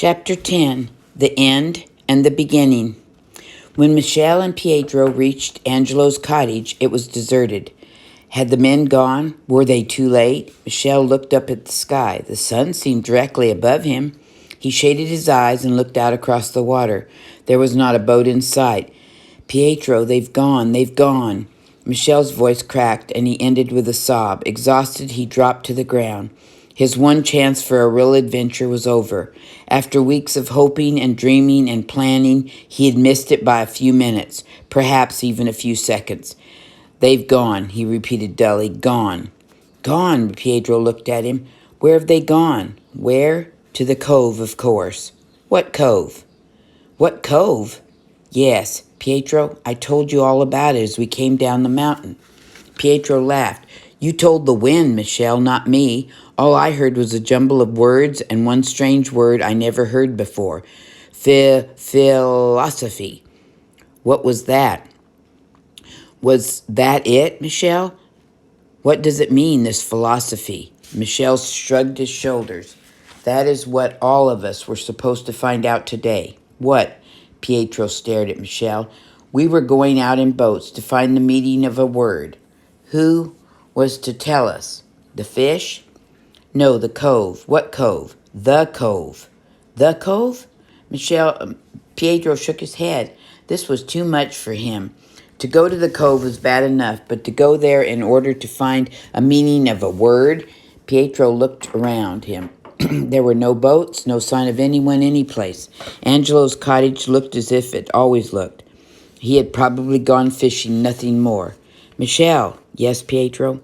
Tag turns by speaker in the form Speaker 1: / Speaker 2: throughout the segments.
Speaker 1: Chapter 10, The End and the Beginning. When Michelle and Pietro reached Angelo's cottage, it was deserted. Had the men gone? Were they too late? Michelle looked up at the sky. The sun seemed directly above him. He shaded his eyes and looked out across the water. There was not a boat in sight. Pietro, they've gone, they've gone. Michelle's voice cracked, and he ended with a sob. Exhausted, he dropped to the ground. His one chance for a real adventure was over. After weeks of hoping and dreaming and planning, he had missed it by a few minutes, perhaps even a few seconds. They've gone, he repeated dully. Gone. Gone, Pietro looked at him. Where have they gone? Where? To the cove, of course. What cove? What cove? Yes, Pietro, I told you all about it as we came down the mountain. Pietro laughed. You told the wind, Michelle, not me. All I heard was a jumble of words and one strange word I never heard before. Philosophy. What was that? Was that it, Michelle? What does it mean, this philosophy? Michelle shrugged his shoulders. That is what all of us were supposed to find out today. What? Pietro stared at Michelle. We were going out in boats to find the meaning of a word. Who was to tell us? The fish? No, the cove. What cove? The cove. The cove? Pietro shook his head. This was too much for him. To go to the cove was bad enough, but to go there in order to find a meaning of a word? Pietro looked around him. There were no boats, no sign of anyone anyplace. Angelo's cottage looked as if it always looked. He had probably gone fishing, nothing more. Michelle. Yes, Pietro?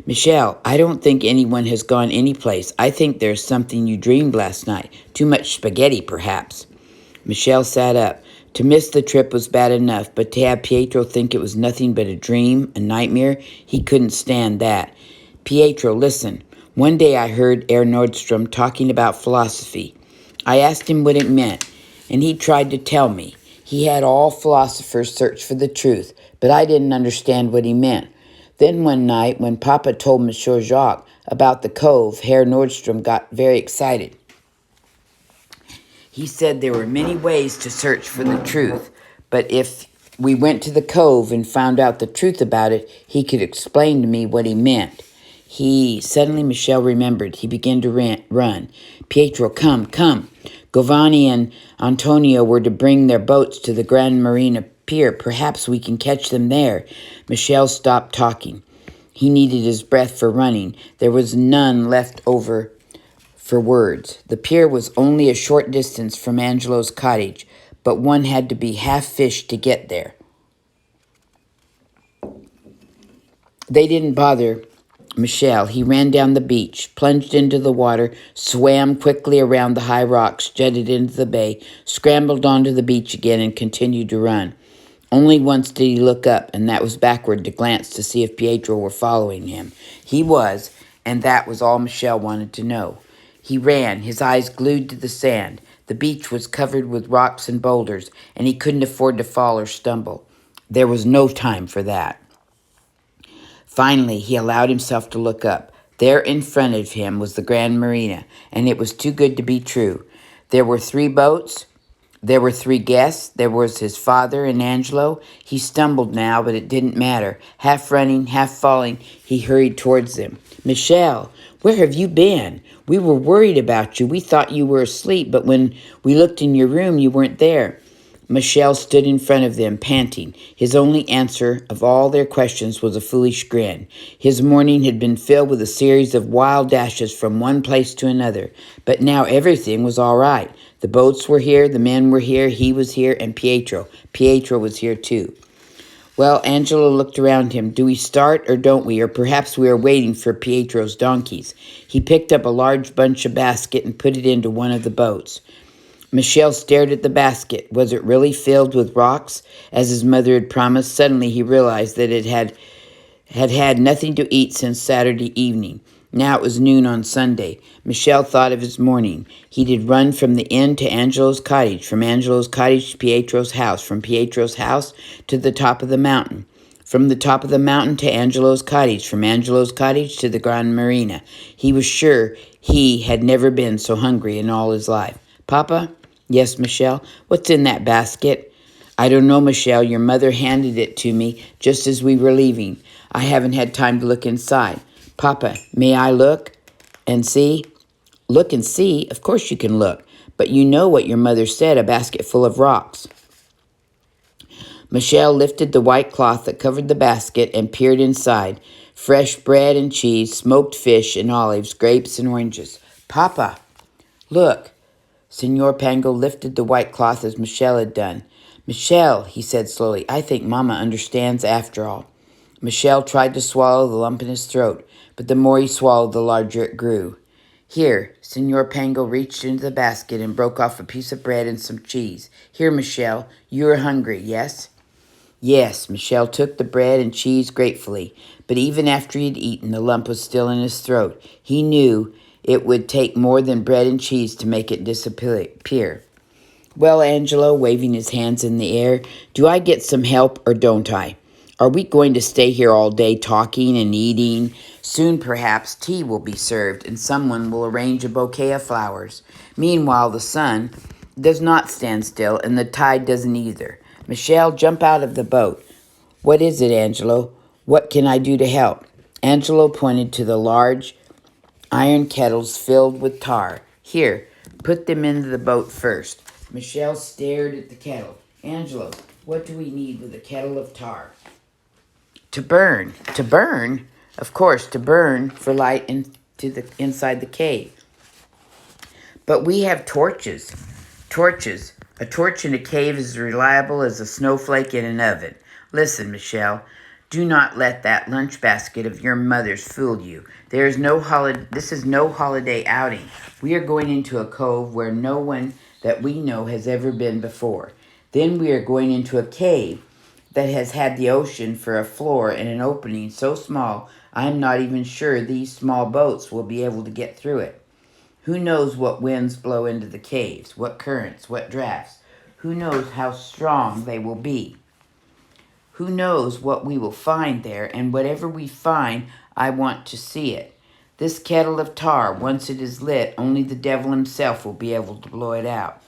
Speaker 1: Michelle, I don't think anyone has gone anyplace. I think there's something you dreamed last night. Too much spaghetti, perhaps. Michelle sat up. To miss the trip was bad enough, but to have Pietro think it was nothing but a dream, a nightmare, he couldn't stand that. Pietro, listen. One day I heard Herr Nordstrom talking about philosophy. I asked him what it meant, and he tried to tell me. He had all philosophers search for the truth, but I didn't understand what he meant. Then one night, when Papa told Monsieur Jacques about the cove, Herr Nordstrom got very excited. He said there were many ways to search for the truth, but if we went to the cove and found out the truth about it, he could explain to me what he meant. Suddenly Michelle remembered. He began to run. Pietro, come. Giovanni and Antonio were to bring their boats to the Grand Marina Pier. Perhaps we can catch them there. Michelle stopped talking. He needed his breath for running. There was none left over for words. The pier was only a short distance from Angelo's cottage, but one had to be half fish to get there. They didn't bother Michelle. He ran down the beach, plunged into the water, swam quickly around the high rocks, jetted into the bay, scrambled onto the beach again, and continued to run. Only once did he look up, and that was backward to glance to see if Pietro were following him. He was, and that was all Michelle wanted to know. He ran, his eyes glued to the sand. The beach was covered with rocks and boulders, and he couldn't afford to fall or stumble. There was no time for that. Finally, he allowed himself to look up. There in front of him was the Grand Marina, and it was too good to be true. There were 3 boats. There were 3 guests. There was his father and Angelo. He stumbled now, but it didn't matter. Half running, half falling, he hurried towards them. Michelle, where have you been? We were worried about you. We thought you were asleep, but when we looked in your room, you weren't there. Michelle stood in front of them, panting. His only answer of all their questions was a foolish grin. His morning had been filled with a series of wild dashes from one place to another, but now everything was all right. The boats were here, the men were here, he was here, and Pietro. Pietro was here too. Well, Angelo looked around him. Do we start or don't we? Or perhaps we are waiting for Pietro's donkeys. He picked up a large bunch of basket and put it into one of the boats. Michelle stared at the basket. Was it really filled with rocks, as his mother had promised? Suddenly he realized that it had nothing to eat since Saturday evening. Now it was noon on Sunday. Michelle thought of his morning. He had run from the inn to Angelo's cottage, from Angelo's cottage to Pietro's house, from Pietro's house to the top of the mountain, from the top of the mountain to Angelo's cottage, from Angelo's cottage to the Grand Marina. He was sure he had never been so hungry in all his life. Papa? Yes, Michelle. What's in that basket? I don't know, Michelle. Your mother handed it to me just as we were leaving. I haven't had time to look inside. Papa, may I look and see? Look and see? Of course you can look. But you know what your mother said, a basket full of rocks. Michelle lifted the white cloth that covered the basket and peered inside. Fresh bread and cheese, smoked fish and olives, grapes and oranges. Papa, look. Senor Pango lifted the white cloth as Michelle had done. Michelle, he said slowly, I think Mama understands after all. Michelle tried to swallow the lump in his throat, but the more he swallowed, the larger it grew. Here, Senor Pango reached into the basket and broke off a piece of bread and some cheese. Here, Michelle, you are hungry, yes? Yes, Michelle took the bread and cheese gratefully, but even after he had eaten, the lump was still in his throat. He knew it would take more than bread and cheese to make it disappear. Well, Angelo, waving his hands in the air, do I get some help or don't I? Are we going to stay here all day talking and eating? Soon, perhaps, tea will be served and someone will arrange a bouquet of flowers. Meanwhile, the sun does not stand still and the tide doesn't either. Michelle, jump out of the boat. What is it, Angelo? What can I do to help? Angelo pointed to the large iron kettles filled with tar. Here, put them into the boat first. Michelle stared at the kettle. Angelo, what do we need with a kettle of tar? To burn. To burn? Of course, to burn for light inside the cave. But we have torches. Torches. A torch in a cave is as reliable as a snowflake in an oven. Listen, Michelle, do not let that lunch basket of your mother's fool you. This is no holiday outing. We are going into a cove where no one that we know has ever been before. Then we are going into a cave that has had the ocean for a floor and an opening so small I'm not even sure these small boats will be able to get through it. Who knows what winds blow into the caves, what currents, what drafts? Who knows how strong they will be? Who knows what we will find there, and whatever we find, I want to see it. This kettle of tar, once it is lit, only the devil himself will be able to blow it out.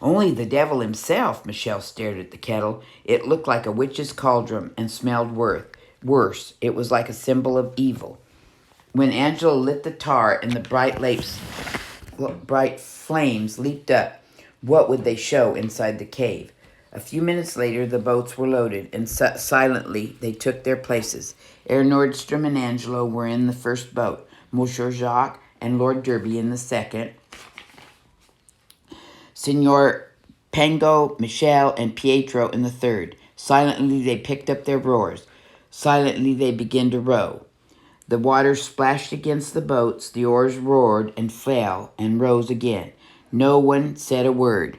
Speaker 1: Only the devil himself, Michelle stared at the kettle. It looked like a witch's cauldron and smelled worse. It was like a symbol of evil. When Angela lit the tar and the bright flames leaped up, what would they show inside the cave? A few minutes later, the boats were loaded, and silently they took their places. Herr Nordstrom and Angelo were in the first boat, Monsieur Jacques and Lord Derby in the second, Signor Pango, Michelle, and Pietro in the third. Silently they picked up their oars. Silently they began to row. The water splashed against the boats, the oars roared and fell and rose again. No one said a word.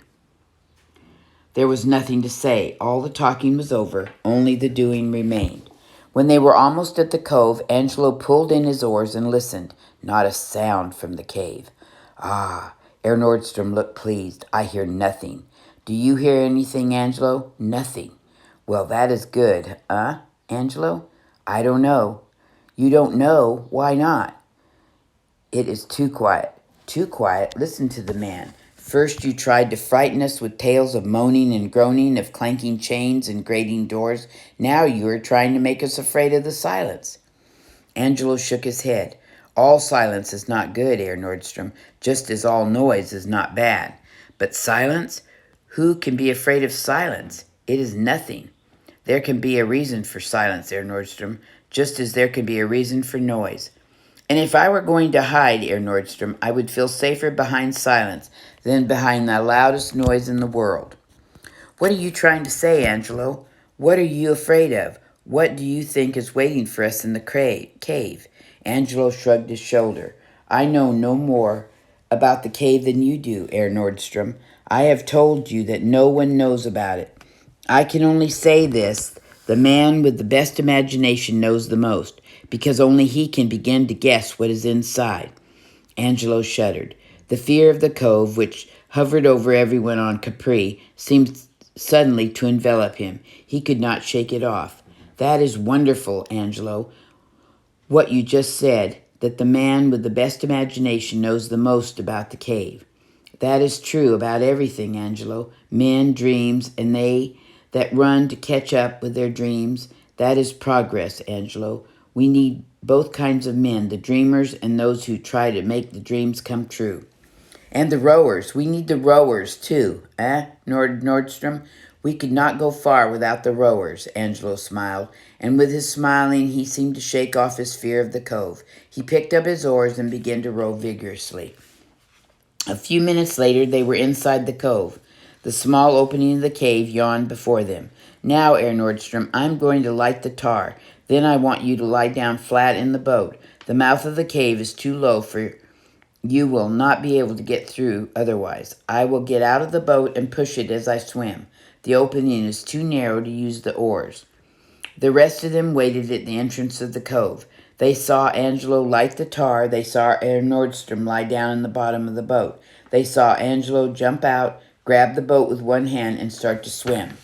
Speaker 1: There was nothing to say. All the talking was over. Only the doing remained. When they were almost at the cove, Angelo pulled in his oars and listened. Not a sound from the cave. Ah, Herr Nordstrom looked pleased. I hear nothing. Do you hear anything, Angelo? Nothing. Well, that is good, Angelo? I don't know. You don't know? Why not? It is too quiet. Too quiet? Listen to the man. First you tried to frighten us with tales of moaning and groaning, of clanking chains and grating doors. Now you are trying to make us afraid of the silence. Angelo shook his head. All silence is not good, Herr Nordstrom, just as all noise is not bad. But silence? Who can be afraid of silence? It is nothing. There can be a reason for silence, Herr Nordstrom, just as there can be a reason for noise. And if I were going to hide, Herr Nordstrom, I would feel safer behind silence than behind the loudest noise in the world. What are you trying to say, Angelo? What are you afraid of? What do you think is waiting for us in the cave? Angelo shrugged his shoulder. I know no more about the cave than you do, Herr Nordstrom. I have told you that no one knows about it. I can only say this. The man with the best imagination knows the most, because only he can begin to guess what is inside. Angelo shuddered. The fear of the cove, which hovered over everyone on Capri, seemed suddenly to envelop him. He could not shake it off. That is wonderful, Angelo, what you just said, that the man with the best imagination knows the most about the cave. That is true about everything, Angelo. Men, dreams, and they that run to catch up with their dreams. That is progress, Angelo. We need both kinds of men, the dreamers and those who try to make the dreams come true. And the rowers. We need the rowers, too, Nordstrom? We could not go far without the rowers, Angelo smiled, and with his smiling he seemed to shake off his fear of the cove. He picked up his oars and began to row vigorously. A few minutes later, they were inside the cove. The small opening of the cave yawned before them. Now, Herr Nordstrom, I'm going to light the tar. Then I want you to lie down flat in the boat. The mouth of the cave is too low for you will not be able to get through otherwise. I will get out of the boat and push it as I swim. The opening is too narrow to use the oars. The rest of them waited at the entrance of the cove. They saw Angelo light the tar. They saw Herr Nordstrom lie down in the bottom of the boat. They saw Angelo jump out, grab the boat with one hand, and start to swim.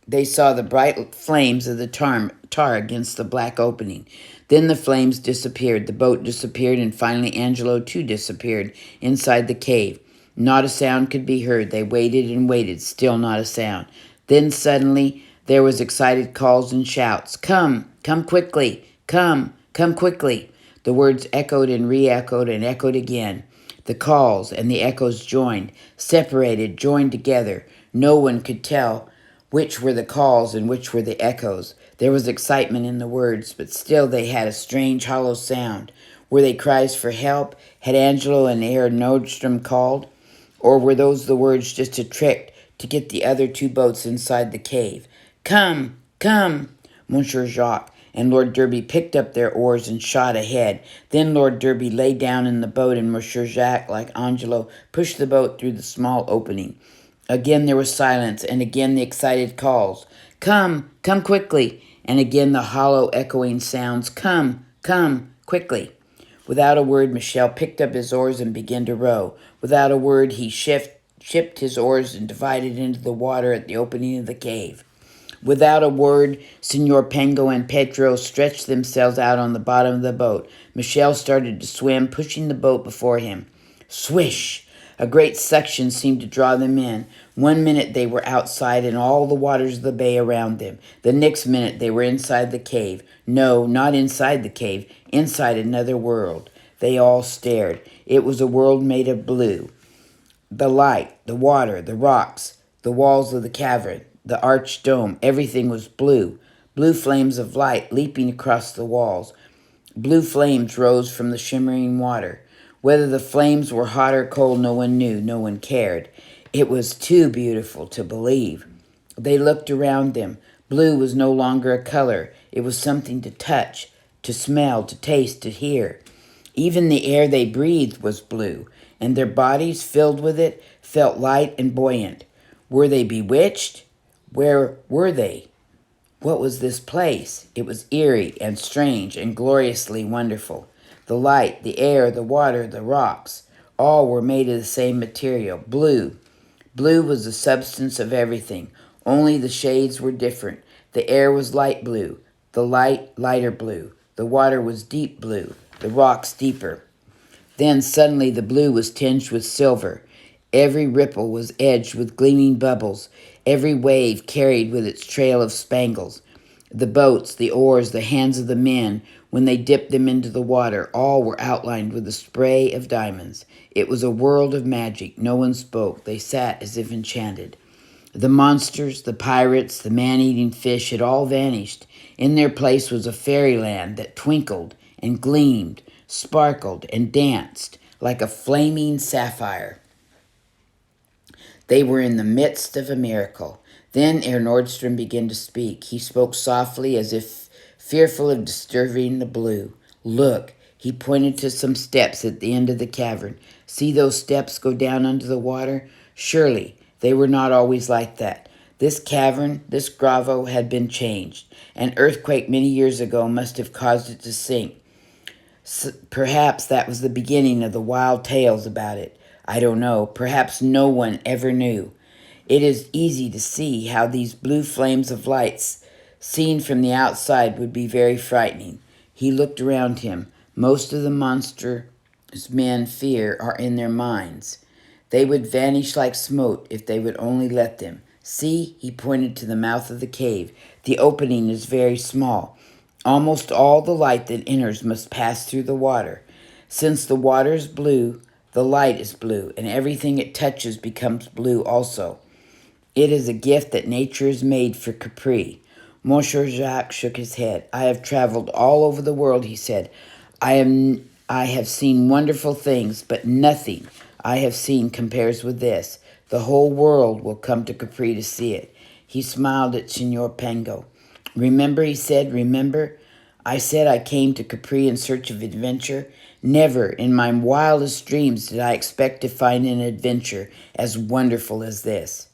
Speaker 1: They saw the bright flames of the tar against the black opening. Then the flames disappeared, the boat disappeared, and finally Angelo too disappeared inside the cave. Not a sound could be heard. They waited and waited, still not a sound. Then suddenly there was excited calls and shouts. Come, come quickly, come quickly. The words echoed and re-echoed and echoed again. The calls and the echoes joined, separated, joined together. No one could tell which were the calls and which were the echoes. There was excitement in the words, but still they had a strange hollow sound. Were they cries for help? Had Angelo and Herr Nordstrom called? Or were those the words just a trick to get the other two boats inside the cave? Come, come! Monsieur Jacques and Lord Derby picked up their oars and shot ahead. Then Lord Derby lay down in the boat, and Monsieur Jacques, like Angelo, pushed the boat through the small opening. Again there was silence, and again the excited calls. Come, come quickly! And again the hollow echoing sounds. Come, come, quickly! Without a word, Michel picked up his oars and began to row. Without a word, he shipped his oars and divided into the water at the opening of the cave. Without a word, Senor Pengo and Pedro stretched themselves out on the bottom of the boat. Michel started to swim, pushing the boat before him. Swish! A great suction seemed to draw them in. 1 minute they were outside and all the waters of the bay around them. The next minute they were inside the cave. No, not inside the cave, inside another world. They all stared. It was a world made of blue. The light, the water, the rocks, the walls of the cavern, the arched dome, everything was blue. Blue flames of light leaping across the walls. Blue flames rose from the shimmering water. Whether the flames were hot or cold, no one knew, no one cared. It was too beautiful to believe. They looked around them. Blue was no longer a color. It was something to touch, to smell, to taste, to hear. Even the air they breathed was blue, and their bodies, filled with it, felt light and buoyant. Were they bewitched? Where were they? What was this place? It was eerie and strange and gloriously wonderful. The light, the air, the water, the rocks, all were made of the same material, blue. Blue was the substance of everything, only the shades were different. The air was light blue, the light lighter blue. The water was deep blue, the rocks deeper. Then suddenly the blue was tinged with silver. Every ripple was edged with gleaming bubbles, every wave carried with its trail of spangles. The boats, the oars, the hands of the men, when they dipped them into the water, all were outlined with a spray of diamonds. It was a world of magic. No one spoke. They sat as if enchanted. The monsters, the pirates, the man-eating fish had all vanished. In their place was a fairyland that twinkled and gleamed, sparkled and danced like a flaming sapphire. They were in the midst of a miracle. Then Herr Nordstrom began to speak. He spoke softly as if fearful of disturbing the blue. Look, he pointed to some steps at the end of the cavern. See those steps go down under the water? Surely they were not always like that. This cavern, this grotto, had been changed. An earthquake many years ago must have caused it to sink. Perhaps that was the beginning of the wild tales about it. I don't know. Perhaps no one ever knew. It is easy to see how these blue flames of lights, seen from the outside, would be very frightening. He looked around him. Most of the monsters men fear are in their minds. They would vanish like smoke if they would only let them. See, he pointed to the mouth of the cave. The opening is very small. Almost all the light that enters must pass through the water. Since the water is blue, the light is blue, and everything it touches becomes blue also. It is a gift that nature has made for Capri. Monsieur Jacques shook his head. I have traveled all over the world, he said. I have seen wonderful things, but nothing I have seen compares with this. The whole world will come to Capri to see it. He smiled at Signor Pango. Remember, he said, remember? I said I came to Capri in search of adventure. Never in my wildest dreams did I expect to find an adventure as wonderful as this.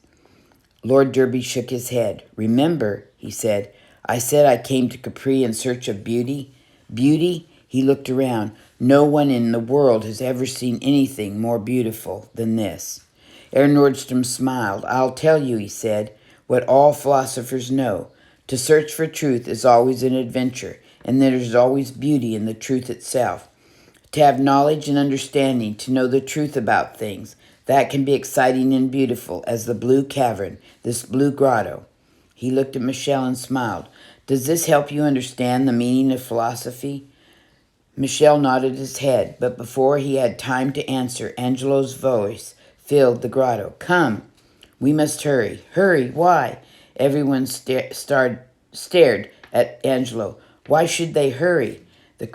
Speaker 1: Lord Derby shook his head. Remember, he said, I said I came to Capri in search of beauty. Beauty? He looked around. No one in the world has ever seen anything more beautiful than this. Herr Nordstrom smiled. I'll tell you, he said, what all philosophers know. To search for truth is always an adventure, and there is always beauty in the truth itself. To have knowledge and understanding, to know the truth about things, that can be exciting and beautiful as the blue cavern, this blue grotto. He looked at Michel and smiled. Does this help you understand the meaning of philosophy? Michel nodded his head, but before he had time to answer, Angelo's voice filled the grotto. Come, we must hurry. Hurry, why? Everyone stared at Angelo. Why should they hurry? The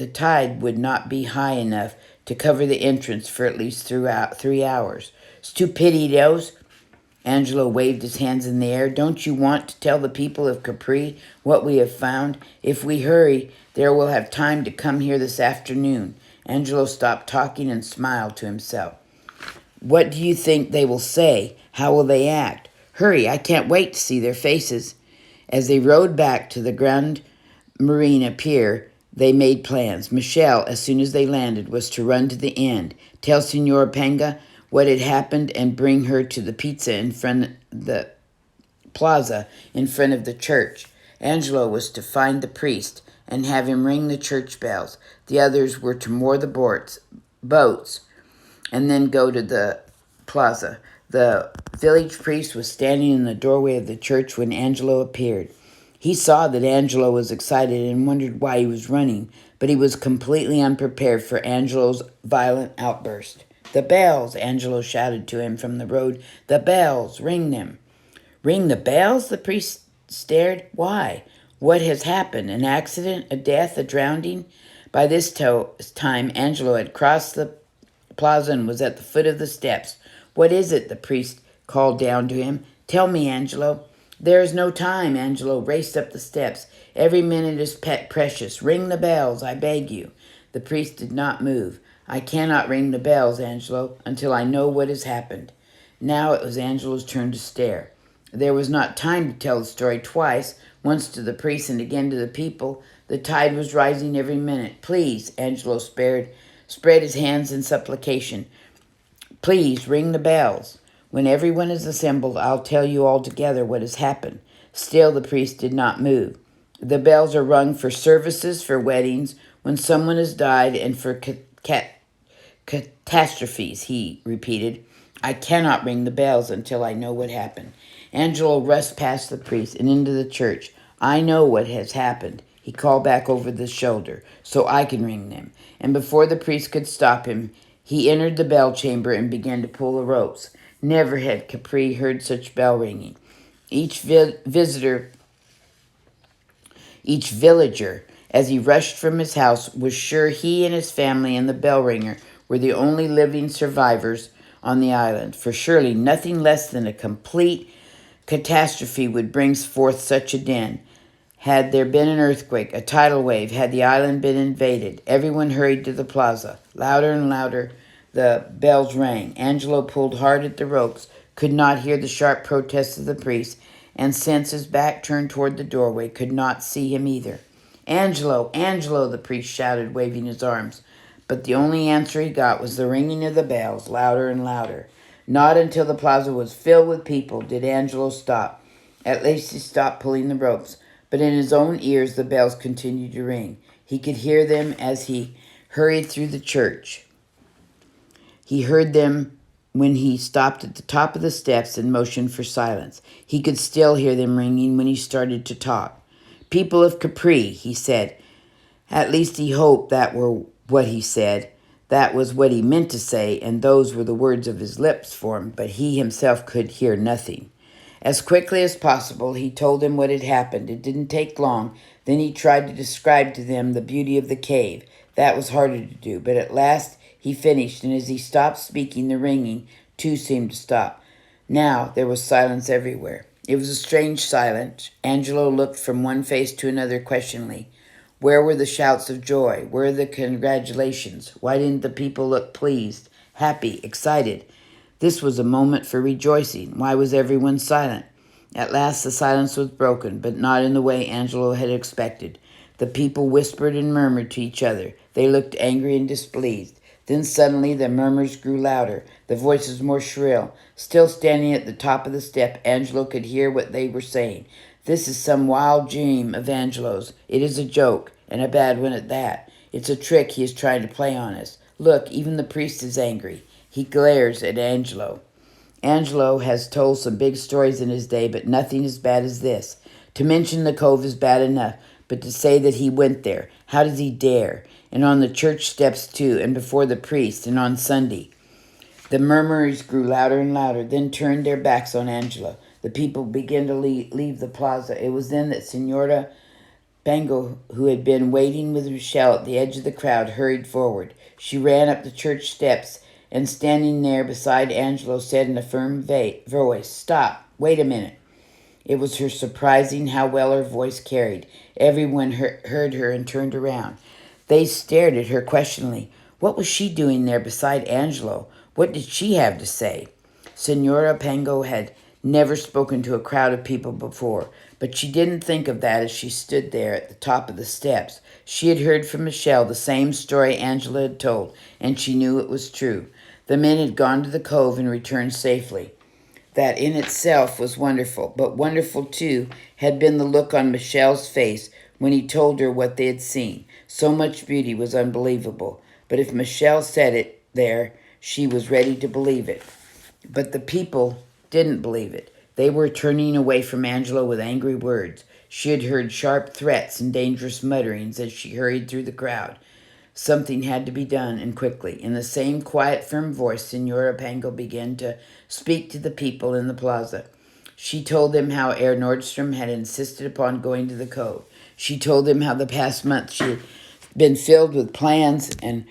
Speaker 1: tide would not be high enough to cover the entrance for at least 3 hours. Stupidios! Angelo waved his hands in the air. Don't you want to tell the people of Capri what we have found? If we hurry, there will have time to come here this afternoon. Angelo stopped talking and smiled to himself. What do you think they will say? How will they act? Hurry, I can't wait to see their faces. As they rowed back to the Grand Marina pier, they made plans. Michel, as soon as they landed, was to run to the inn, tell Signora Panga what had happened, and bring her to the pizza in front of the plaza in front of the church. Angelo was to find the priest and have him ring the church bells. The others were to moor the boats and then go to the plaza. The village priest was standing in the doorway of the church when Angelo appeared. He saw that Angelo was excited and wondered why he was running, but he was completely unprepared for Angelo's violent outburst. The bells, Angelo shouted to him from the road. The bells, ring them. Ring the bells? The priest stared. Why? What has happened? An accident? A death? A drowning? By this time, Angelo had crossed the plaza and was at the foot of the steps. What is it? The priest called down to him. Tell me, Angelo. There is no time. Angelo raced up the steps. Every minute is precious. Ring the bells, I beg you. The priest did not move. I cannot ring the bells, Angelo, until I know what has happened. Now it was Angelo's turn to stare. There was not time to tell the story twice, once to the priest and again to the people. The tide was rising every minute. Please, Angelo spread his hands in supplication. Please, ring the bells. When everyone is assembled, I'll tell you all together what has happened. Still the priest did not move. The bells are rung for services, for weddings, when someone has died, and for catastrophes, he repeated. I cannot ring the bells until I know what happened. Angelo rushed past the priest and into the church. I know what has happened, he called back over the shoulder, so I can ring them. And before the priest could stop him, he entered the bell chamber and began to pull the ropes. Never had Capri heard such bell ringing. Each villager, as he rushed from his house, was sure he and his family and the bell ringer were the only living survivors on the island, for surely nothing less than a complete catastrophe would bring forth such a din. Had there been an earthquake, a tidal wave, had the island been invaded, everyone hurried to the plaza. Louder and louder the bells rang. Angelo pulled hard at the ropes, could not hear the sharp protests of the priest, and since his back turned toward the doorway, could not see him either. Angelo, Angelo, the priest shouted, waving his arms. But the only answer he got was the ringing of the bells, louder and louder. Not until the plaza was filled with people did Angelo stop. At least he stopped pulling the ropes, but in his own ears the bells continued to ring. He could hear them as he hurried through the church. He heard them when he stopped at the top of the steps and motioned for silence. He could still hear them ringing when he started to talk. "People of Capri," he said. At least he hoped that were what he said. That was what he meant to say, and those were the words of his lips for him, but he himself could hear nothing. As quickly as possible, he told them what had happened. It didn't take long. Then he tried to describe to them the beauty of the cave. That was harder to do, but at last he finished, and as he stopped speaking, the ringing, too, seemed to stop. Now there was silence everywhere. It was a strange silence. Angelo looked from one face to another questioningly. Where were the shouts of joy? Where were the congratulations? Why didn't the people look pleased, happy, excited? This was a moment for rejoicing. Why was everyone silent? At last the silence was broken, but not in the way Angelo had expected. The people whispered and murmured to each other. They looked angry and displeased. Then suddenly the murmurs grew louder, the voices more shrill. Still standing at the top of the step, Angelo could hear what they were saying. "This is some wild dream of Angelo's. It is a joke, and a bad one at that. It's a trick he is trying to play on us. Look, even the priest is angry. He glares at Angelo. Angelo has told some big stories in his day, but nothing as bad as this. To mention the cove is bad enough, but to say that he went there, how does he dare? And on the church steps too, and before the priest, and on Sunday." The murmurs grew louder and louder, then turned their backs on Angelo. The people began to leave the plaza. It was then that Signora Pango, who had been waiting with Michel at the edge of the crowd, hurried forward. She ran up the church steps, and standing there beside Angelo, said in a firm voice, "Stop, wait a minute." It was her surprising how well her voice carried. Everyone heard her and turned around. They stared at her questioningly. What was she doing there beside Angelo? What did she have to say? Signora Pango had never spoken to a crowd of people before, but she didn't think of that as she stood there at the top of the steps. She had heard from Michel the same story Angelo had told, and she knew it was true. The men had gone to the cove and returned safely. That in itself was wonderful, but wonderful too had been the look on Michel's face when he told her what they had seen. So much beauty was unbelievable, but if Michel said it there, she was ready to believe it. But the people didn't believe it. They were turning away from Angelo with angry words. She had heard sharp threats and dangerous mutterings as she hurried through the crowd. Something had to be done, and quickly. In the same quiet, firm voice, Signora Pango began to speak to the people in the plaza. She told them how Herr Nordstrom had insisted upon going to the cove. She told them how the past month she had been filled with plans and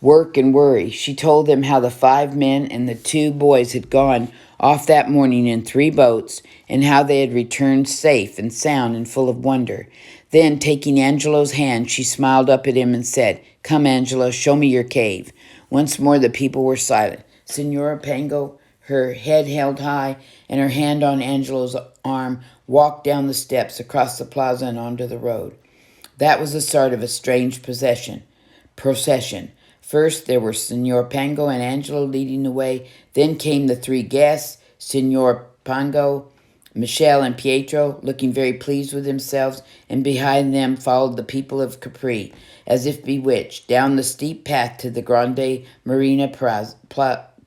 Speaker 1: work and worry. She told them how the 5 men and the 2 boys had gone off that morning in 3 boats, and how they had returned safe and sound and full of wonder. Then, taking Angelo's hand, she smiled up at him and said, "Come, Angelo, show me your cave." Once more the people were silent. Signora Pango, her head held high and her hand on Angelo's arm, walked down the steps, across the plaza, and onto the road. That was the start of a strange procession. First, there were Signor Pango and Angelo leading the way. Then came the 3 guests, Signor Pango, Michel, and Pietro, looking very pleased with themselves, and behind them followed the people of Capri, as if bewitched. Down the steep path to the Grande Marina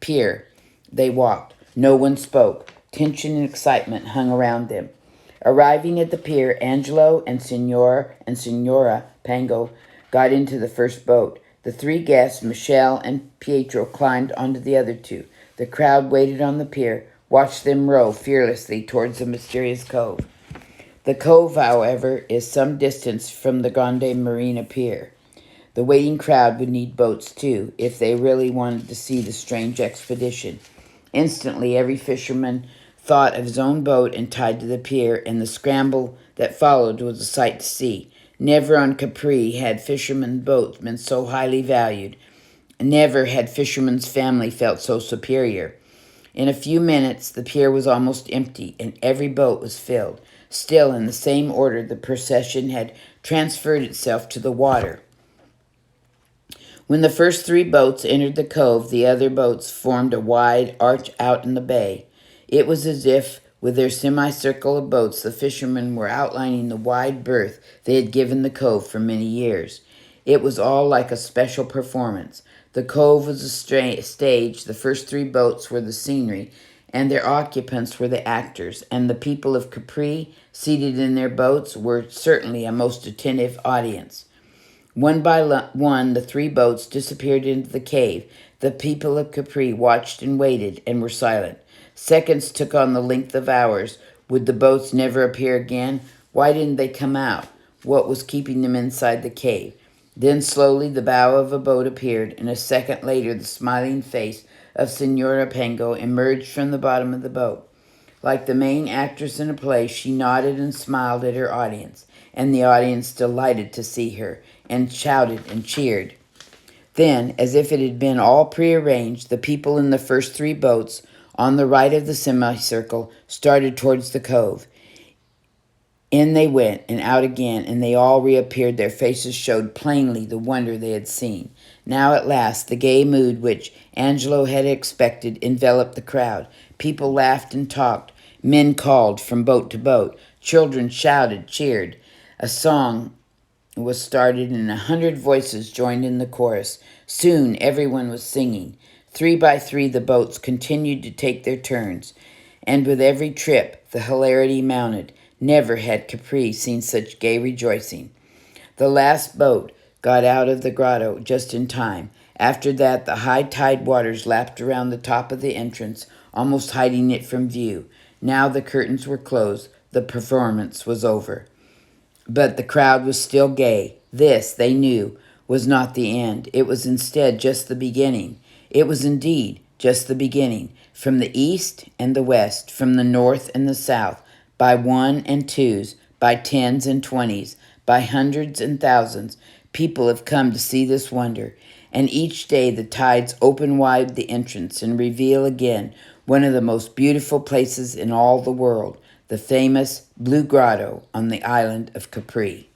Speaker 1: Pier they walked. No one spoke. Tension and excitement hung around them. Arriving at the pier, Angelo and Signora Pango got into the first boat. The 3 guests, Michel and Pietro, climbed onto the other 2. The crowd waited on the pier, watched them row fearlessly towards the mysterious cove. The cove, however, is some distance from the Grande Marina Pier. The waiting crowd would need boats too, if they really wanted to see the strange expedition. Instantly, every fisherman thought of his own boat and tied to the pier, and the scramble that followed was a sight to see. Never on Capri had fishermen's boats been so highly valued. Never had fishermen's family felt so superior. In a few minutes, the pier was almost empty, and every boat was filled. Still, in the same order, the procession had transferred itself to the water. When the first three boats entered the cove, the other boats formed a wide arch out in the bay. It was as if, with their semicircle of boats, the fishermen were outlining the wide berth they had given the cove for many years. It was all like a special performance. The cove was a stage, the first three boats were the scenery, and their occupants were the actors, and the people of Capri, seated in their boats, were certainly a most attentive audience. One by one, the three boats disappeared into the cave. The people of Capri watched and waited and were silent. Seconds took on the length of hours. Would the boats never appear again? Why didn't they come out? What was keeping them inside the cave? Then slowly the bow of a boat appeared, and a second later the smiling face of Senora Pango emerged from the bottom of the boat. Like the main actress in a play, she nodded and smiled at her audience, and the audience delighted to see her, and shouted and cheered. Then, as if it had been all prearranged, the people in the first three boats, on the right of the semicircle, started towards the cove. In they went, and out again, and they all reappeared. Their faces showed plainly the wonder they had seen. Now at last, the gay mood which Angelo had expected enveloped the crowd. People laughed and talked. Men called from boat to boat. Children shouted, cheered. A song was started, and 100 voices joined in the chorus. Soon everyone was singing. 3 by 3 the boats continued to take their turns, and with every trip the hilarity mounted. Never had Capri seen such gay rejoicing. The last boat got out of the grotto just in time. After that, the high tide waters lapped around the top of the entrance, almost hiding it from view. Now the curtains were closed. The performance was over. But the crowd was still gay. This, they knew, was not the end. It was instead just the beginning. It was indeed just the beginning. From the east and the west, from the north and the south, by 1 and 2s, by 10s and 20s, by hundreds and thousands, people have come to see this wonder. And each day the tides open wide the entrance and reveal again one of the most beautiful places in all the world, the famous Blue Grotto on the island of Capri.